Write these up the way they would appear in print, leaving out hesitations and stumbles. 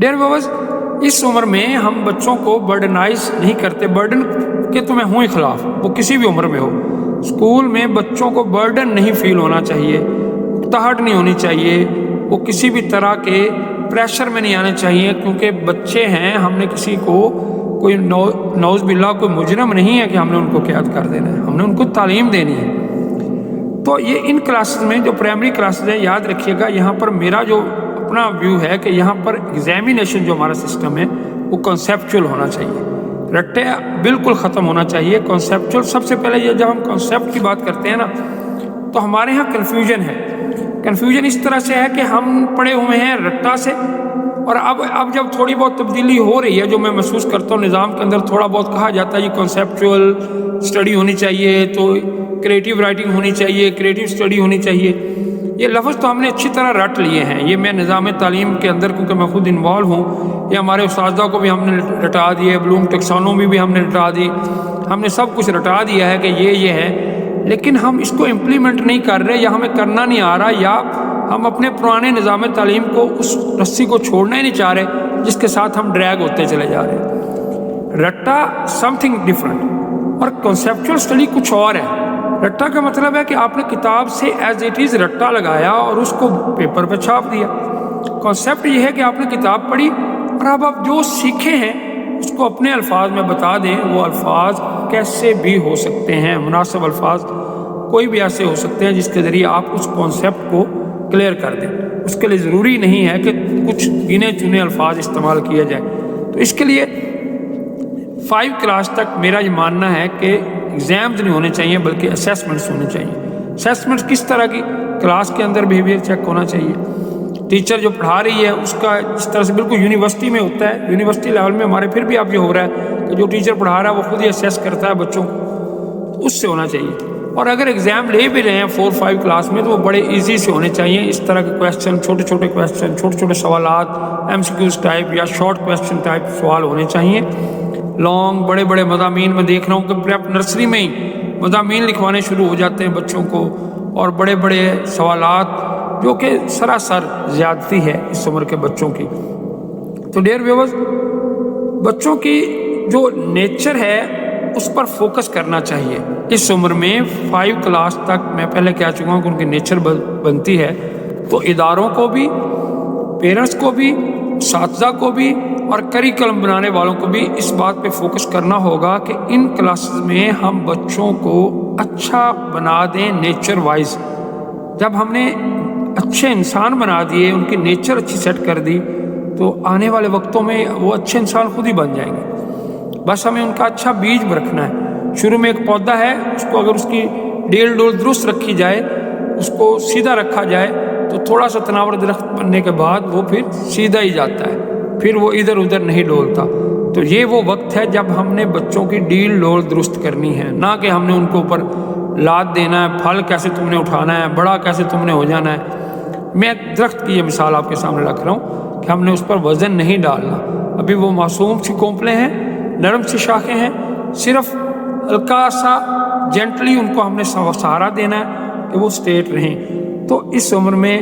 Dear viewers, اس عمر میں ہم بچوں کو برڈنائز نہیں کرتے، برڈن کے تو میں ہوں ہی خلاف، وہ کسی بھی عمر میں ہو۔ اسکول میں بچوں کو برڈن نہیں فیل ہونا چاہیے، اکتاہٹ نہیں ہونی چاہیے، وہ کسی بھی طرح کے پریشر میں نہیں آنے چاہیے، کیونکہ بچے ہیں، ہم نے کسی کو کوئی نعوذ باللہ کوئی مجرم نہیں ہے کہ ہم نے ان کو قید کر دینا ہے، ہم نے ان کو تعلیم دینی ہے۔ تو یہ ان کلاسز میں جو پرائمری کلاسز ہیں، یاد رکھیے گا یہاں پر میرا جو اپنا ویو ہے کہ یہاں پر ایگزامینیشن جو ہمارا سسٹم ہے وہ کنسیپچول ہونا چاہیے، رٹے بالکل ختم ہونا چاہیے۔ کنسیپچول سب سے پہلے، یہ جب ہم کنسیپٹ کی بات کرتے ہیں نا تو ہمارے ہاں کنفیوژن ہے۔ کنفیوژن اس طرح سے ہے کہ ہم پڑے ہوئے ہیں رٹا سے، اور اب جب تھوڑی بہت تبدیلی ہو رہی ہے، جو میں محسوس کرتا ہوں نظام کے اندر تھوڑا بہت کہا جاتا ہے یہ کنسیپچول اسٹڈی ہونی چاہیے، تو کریٹیو رائٹنگ ہونی چاہیے، کریٹیو اسٹڈی ہونی چاہیے، یہ لفظ تو ہم نے اچھی طرح رٹ لیے ہیں۔ یہ میں نظام تعلیم کے اندر کیونکہ میں خود انوالو ہوں، یہ ہمارے اساتذہ کو بھی ہم نے رٹا دیے، بلوم ٹیکسانومی بھی ہم نے رٹا دی، ہم نے سب کچھ رٹا دیا ہے کہ یہ ہے، لیکن ہم اس کو امپلیمنٹ نہیں کر رہے، یا ہمیں کرنا نہیں آ رہا، یا ہم اپنے پرانے نظام تعلیم کو اس رسی کو چھوڑنا ہی نہیں چاہ رہے جس کے ساتھ ہم ڈریگ ہوتے چلے جا رہے ہیں۔ رٹا سم تھنگ ڈفرنٹ اور کنسیپچول اسٹڈی کچھ اور ہے۔ رٹا کا مطلب ہے کہ آپ نے کتاب سے ایز اٹ از رٹا لگایا اور اس کو پیپر پہ چھاپ دیا۔ کنسیپٹ یہ ہے کہ آپ نے کتاب پڑھی اور اب آپ جو سیکھے ہیں اس کو اپنے الفاظ میں بتا دیں۔ وہ الفاظ کیسے بھی ہو سکتے ہیں، مناسب الفاظ کوئی بھی ایسے ہو سکتے ہیں جس کے ذریعے آپ اس کانسیپٹ کو کلیئر کر دیں۔ اس کے لیے ضروری نہیں ہے کہ کچھ گنے چنے الفاظ استعمال کیا جائے۔ تو اس کے لیے 5 کلاس تک میرا یہ ماننا ہے کہ ایگزامز نہیں ہونے چاہیے بلکہ اسیسمنٹس ہونے چاہیے۔ اسیسمنٹس کس طرح کی؟ کلاس کے اندر بیہیویئر چیک ہونا چاہیے، ٹیچر جو پڑھا رہی ہے اس کا اس طرح سے بالکل یونیورسٹی میں ہوتا ہے، یونیورسٹی لیول میں ہمارے پھر بھی اب یہ ہو رہا ہے کہ جو ٹیچر پڑھا رہا ہے وہ خود ہی اسیس کرتا ہے بچوں کو، اس سے ہونا چاہیے۔ اور اگر ایگزام لے بھی رہے ہیں 4-5 کلاس میں تو وہ بڑے ایزی سے ہونے چاہیے۔ اس طرح کے کویسچن، چھوٹے چھوٹے کویسچن، چھوٹے چھوٹے سوالات، MCQs ٹائپ یا شارٹ کویسچن ٹائپ سوال ہونے چاہیے۔ لانگ بڑے بڑے مضامین میں دیکھ رہا ہوں کہ پریپ نرسری میں ہی مضامین لکھوانے شروع ہو جاتے ہیں بچوں کو، اور بڑے بڑے سوالات جو کہ سراسر زیادتی ہے اس عمر کے بچوں کی۔ تو ڈیئر ویورز، بچوں کی جو نیچر ہے اس پر فوکس کرنا چاہیے اس عمر میں۔ 5 کلاس تک میں پہلے کہہ چکا ہوں کہ ان کی نیچر بنتی ہے، تو اداروں کو بھی، پیرنٹس کو بھی، اساتذہ کو بھی اور کریکلم بنانے والوں کو بھی اس بات پہ فوکس کرنا ہوگا کہ ان کلاسز میں ہم بچوں کو اچھا بنا دیں نیچر وائز۔ جب ہم نے اچھے انسان بنا دیے، ان کی نیچر اچھی سیٹ کر دی، تو آنے والے وقتوں میں وہ اچھے انسان خود ہی بن جائیں گے۔ بس ہمیں ان کا اچھا بیج رکھنا ہے۔ شروع میں ایک پودا ہے، اس کو اگر اس کی ڈیل ڈول درست رکھی جائے، اس کو سیدھا رکھا جائے، تو تھوڑا سا تناور درخت بننے کے بعد وہ پھر سیدھا ہی جاتا ہے، پھر وہ ادھر ادھر نہیں ڈولتا۔ تو یہ وہ وقت ہے جب ہم نے بچوں کی ڈیل ڈول درست کرنی ہے، نہ کہ ہم نے ان کو اوپر لاد دینا ہے، پھل کیسے تم نے اٹھانا ہے، بڑا کیسے تم نے ہو جانا ہے۔ میں درخت کی یہ مثال آپ کے سامنے رکھ رہا ہوں کہ ہم نے اس پر وزن نہیں ڈالنا۔ ابھی وہ معصوم سی کونپلیں ہیں، نرم سی شاخیں ہیں، صرف ہلکا سا جینٹلی ان کو ہم نے سہارا دینا ہے کہ وہ اسٹیٹ رہیں۔ تو اس عمر میں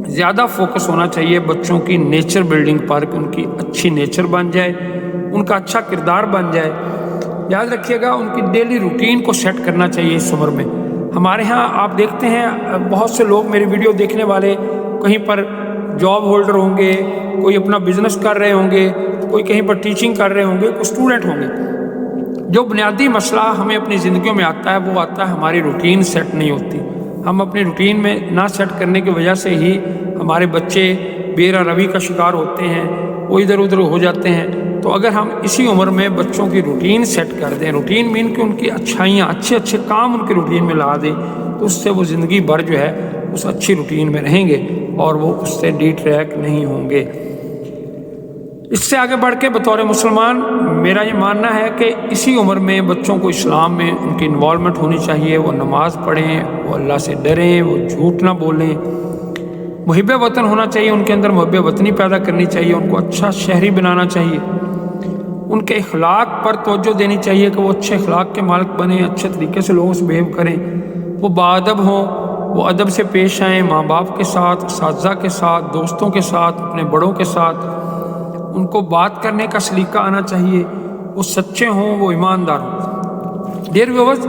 زیادہ فوکس ہونا چاہیے بچوں کی نیچر بلڈنگ پر، کہ ان کی اچھی نیچر بن جائے، ان کا اچھا کردار بن جائے۔ یاد رکھیے گا ان کی ڈیلی روٹین کو سیٹ کرنا چاہیے اس عمر میں۔ ہمارے ہاں آپ دیکھتے ہیں بہت سے لوگ، میری ویڈیو دیکھنے والے کہیں پر جاب ہولڈر ہوں گے، کوئی اپنا بزنس کر رہے ہوں گے، کوئی کہیں پر ٹیچنگ کر رہے ہوں گے، کوئی اسٹوڈنٹ ہوں گے۔ جو بنیادی مسئلہ ہمیں اپنی زندگیوں میں آتا ہے وہ آتا ہے ہماری روٹین سیٹ نہیں ہوتی۔ ہم اپنی روٹین میں نہ سیٹ کرنے کی وجہ سے ہی ہمارے بچے بے روی کا شکار ہوتے ہیں، وہ ادھر ادھر ہو جاتے ہیں۔ تو اگر ہم اسی عمر میں بچوں کی روٹین سیٹ کر دیں، روٹین مین کہ ان کی اچھائیاں، اچھے اچھے کام ان کی روٹین میں لا دیں، تو اس سے وہ زندگی بھر جو ہے اس اچھی روٹین میں رہیں گے اور وہ اس سے ڈی ٹریک نہیں ہوں گے۔ اس سے آگے بڑھ کے بطور مسلمان میرا یہ ماننا ہے کہ اسی عمر میں بچوں کو اسلام میں ان کی انوالومنٹ ہونی چاہیے۔ وہ نماز پڑھیں، وہ اللہ سے ڈریں، وہ جھوٹ نہ بولیں، محب وطن ہونا چاہیے ان کے اندر، محب وطنی پیدا کرنی چاہیے، ان کو اچھا شہری بنانا چاہیے۔ ان کے اخلاق پر توجہ دینی چاہیے کہ وہ اچھے اخلاق کے مالک بنیں، اچھے طریقے سے لوگوں سے بیہیو کریں، وہ باادب ہوں، وہ ادب سے پیش آئیں، ماں باپ کے ساتھ، اساتذہ کے ساتھ، دوستوں کے ساتھ، اپنے بڑوں کے ساتھ۔ ان کو بات کرنے کا سلیقہ آنا چاہیے، وہ سچے ہوں، وہ ایماندار ہوں۔ ڈیئر ویورز،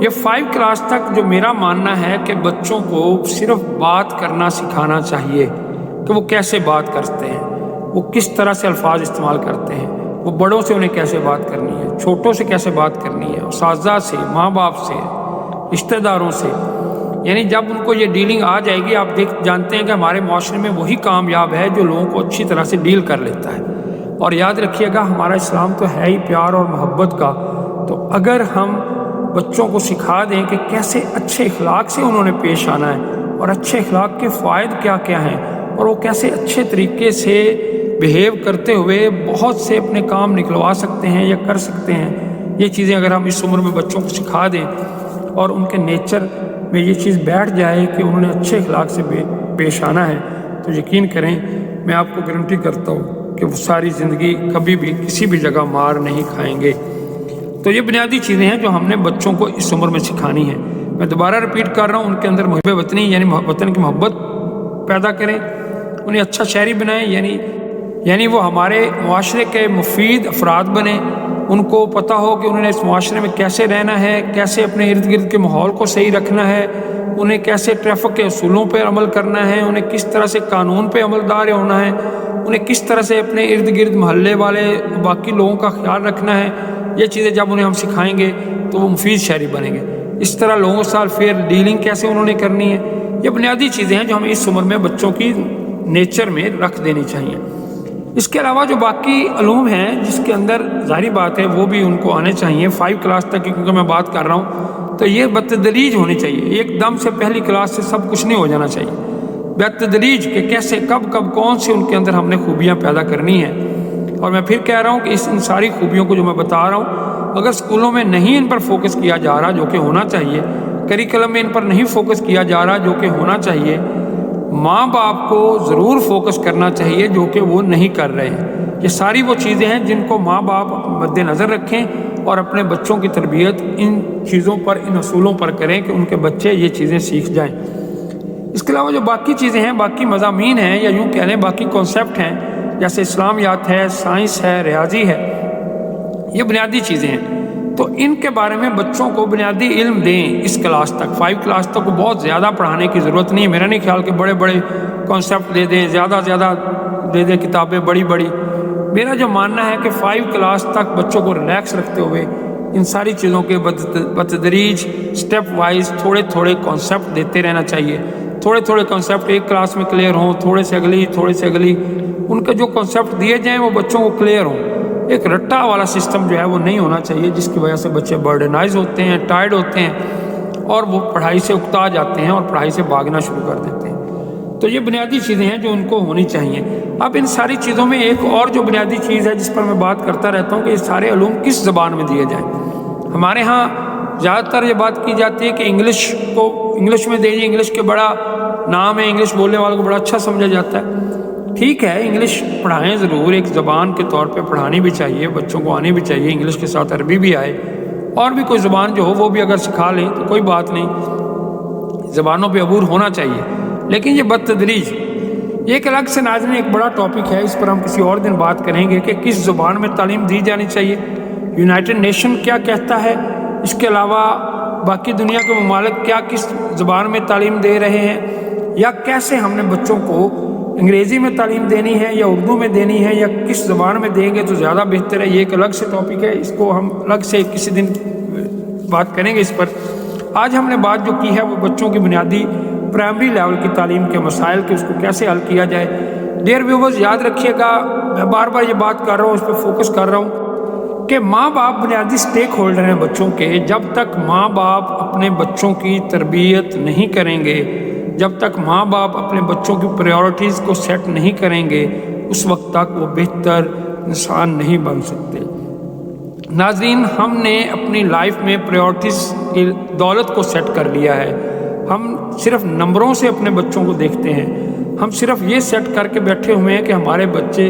یہ 5 کلاس تک جو میرا ماننا ہے کہ بچوں کو صرف بات کرنا سکھانا چاہیے کہ وہ کیسے بات کرتے ہیں، وہ کس طرح سے الفاظ استعمال کرتے ہیں، وہ بڑوں سے انہیں کیسے بات کرنی ہے، چھوٹوں سے کیسے بات کرنی ہے، اساتذہ سے، ماں باپ سے، رشتہ داروں سے۔ یعنی جب ان کو یہ ڈیلنگ آ جائے گی، آپ جانتے ہیں کہ ہمارے معاشرے میں وہی کامیاب ہے جو لوگوں کو اچھی طرح سے ڈیل کر لیتا ہے۔ اور یاد رکھیے گا، ہمارا اسلام تو ہے ہی پیار اور محبت کا، تو اگر ہم بچوں کو سکھا دیں کہ کیسے اچھے اخلاق سے انہوں نے پیش آنا ہے اور اچھے اخلاق کے فوائد کیا کیا ہیں، اور وہ کیسے اچھے طریقے سے بیہیو کرتے ہوئے بہت سے اپنے کام نکلوا سکتے ہیں یا کر سکتے ہیں، یہ چیزیں اگر ہم اس عمر میں بچوں کو سکھا دیں اور ان کے نیچر میں یہ چیز بیٹھ جائے کہ انہوں نے اچھے اخلاق سے پیش آنا ہے، تو یقین کریں میں آپ کو گارنٹی کرتا ہوں کہ وہ ساری زندگی کبھی بھی کسی بھی جگہ مار نہیں کھائیں گے۔ تو یہ بنیادی چیزیں ہیں جو ہم نے بچوں کو اس عمر میں سکھانی ہیں۔ میں دوبارہ رپیٹ کر رہا ہوں، ان کے اندر محب وطنی یعنی وطن کی محبت پیدا کریں، انہیں اچھا شہری بنائیں، یعنی وہ ہمارے معاشرے کے مفید افراد بنیں، ان کو پتہ ہو کہ انہوں نے اس معاشرے میں کیسے رہنا ہے، کیسے اپنے ارد گرد کے ماحول کو صحیح رکھنا ہے، انہیں کیسے ٹریفک کے اصولوں پہ عمل کرنا ہے، انہیں کس طرح سے قانون پہ عملدار ہونا ہے، انہیں کس طرح سے اپنے ارد گرد محلے والے باقی لوگوں کا خیال رکھنا ہے۔ یہ چیزیں جب انہیں ہم سکھائیں گے تو وہ مفید شہری بنیں گے۔ اس طرح لوگوں کے ساتھ فیئر ڈیلنگ کیسے انہوں نے کرنی ہے، یہ بنیادی چیزیں ہیں جو ہمیں اس عمر میں بچوں کی نیچر میں رکھ دینی چاہیے۔ اس کے علاوہ جو باقی علوم ہیں جس کے اندر ظاہری بات ہے وہ بھی ان کو آنے چاہیے 5 کلاس تک، کیونکہ میں بات کر رہا ہوں تو یہ بتدریج ہونی چاہیے، ایک دم سے پہلی کلاس سے سب کچھ نہیں ہو جانا چاہیے، بتدریج کہ کیسے کب کون سی ان کے اندر ہم نے خوبیاں پیدا کرنی ہیں۔ اور میں پھر کہہ رہا ہوں کہ ان ساری خوبیوں کو جو میں بتا رہا ہوں، اگر اسکولوں میں نہیں ان پر فوکس کیا جا رہا جو کہ ہونا چاہیے، کریکلم میں ان پر نہیں فوکس کیا جا رہا جو کہ ہونا چاہیے، ماں باپ کو ضرور فوکس کرنا چاہیے جو کہ وہ نہیں کر رہے ہیں۔ یہ ساری وہ چیزیں ہیں جن کو ماں باپ مد نظر رکھیں اور اپنے بچوں کی تربیت ان چیزوں پر، ان اصولوں پر کریں کہ ان کے بچے یہ چیزیں سیکھ جائیں۔ اس کے علاوہ جو باقی چیزیں ہیں، باقی مضامین ہیں یا یوں کہہ لیں باقی کانسیپٹ ہیں، جیسے اسلامیات ہے، سائنس ہے، ریاضی ہے، یہ بنیادی چیزیں ہیں، تو ان کے بارے میں بچوں کو بنیادی علم دیں اس کلاس تک۔ 5 کلاس تک کو بہت زیادہ پڑھانے کی ضرورت نہیں ہے، میرا نہیں خیال کہ بڑے بڑے کانسیپٹ دے دیں، زیادہ دے دیں کتابیں بڑی۔ میرا جو ماننا ہے کہ 5 کلاس تک بچوں کو ریلیکس رکھتے ہوئے ان ساری چیزوں کے بتدریج اسٹیپ وائز تھوڑے کانسیپٹ دیتے رہنا چاہیے۔ تھوڑے کانسیپٹ ایک کلاس میں کلیئر ہوں، تھوڑے سے اگلی ان کے جو کانسیپٹ دیے جائیں وہ بچوں کو کلیئر ہوں۔ ایک رٹا والا سسٹم جو ہے وہ نہیں ہونا چاہیے، جس کی وجہ سے بچے برڈنائز ہوتے ہیں، ٹائرڈ ہوتے ہیں اور وہ پڑھائی سے اکتا جاتے ہیں اور پڑھائی سے بھاگنا شروع کر دیتے ہیں۔ تو یہ بنیادی چیزیں ہیں جو ان کو ہونی چاہیے۔ اب ان ساری چیزوں میں ایک اور جو بنیادی چیز ہے جس پر میں بات کرتا رہتا ہوں کہ یہ سارے علوم کس زبان میں دیے جائیں۔ ہمارے ہاں زیادہ تر یہ بات کی جاتی ہے کہ انگلش میں دیجیے، انگلش کے بڑا نام ہے، انگلش بولنے والوں کو بڑا اچھا سمجھا جاتا ہے۔ ٹھیک ہے، انگلش پڑھائیں ضرور، ایک زبان کے طور پہ پڑھانی بھی چاہیے، بچوں کو آنی بھی چاہیے، انگلش کے ساتھ عربی بھی آئے اور بھی کوئی زبان جو ہو وہ بھی اگر سکھا لیں تو کوئی بات نہیں، زبانوں پہ عبور ہونا چاہیے، لیکن یہ بتدریج یہ ایک الگ سے ناظرین ایک بڑا ٹاپک ہے، اس پر ہم کسی اور دن بات کریں گے کہ کس زبان میں تعلیم دی جانی چاہیے، یونائٹڈ نیشن کیا کہتا ہے، اس کے علاوہ باقی دنیا کے ممالک کیا کس زبان میں تعلیم دے رہے ہیں، یا کیسے ہم نے بچوں کو انگریزی میں تعلیم دینی ہے یا اردو میں دینی ہے یا کس زبان میں دیں گے تو زیادہ بہتر ہے۔ یہ ایک الگ سے ٹاپک ہے، اس کو ہم الگ سے کسی دن بات کریں گے اس پر۔ آج ہم نے بات جو کی ہے وہ بچوں کی بنیادی پرائمری لیول کی تعلیم کے مسائل کے اس کو کیسے حل کیا جائے۔ ڈیئر ویورز، یاد رکھیے گا، میں بار بار یہ بات کر رہا ہوں، اس پہ فوکس کر رہا ہوں کہ ماں باپ بنیادی سٹیک ہولڈر ہیں بچوں کے۔ جب تک ماں باپ اپنے بچوں کی تربیت نہیں کریں گے، جب تک ماں باپ اپنے بچوں کی پریورٹیز کو سیٹ نہیں کریں گے، اس وقت تک وہ بہتر انسان نہیں بن سکتے۔ ناظرین، ہم نے اپنی لائف میں پریورٹیز کی دولت کو سیٹ کر لیا ہے۔ ہم صرف نمبروں سے اپنے بچوں کو دیکھتے ہیں، ہم صرف یہ سیٹ کر کے بیٹھے ہوئے ہیں کہ ہمارے بچے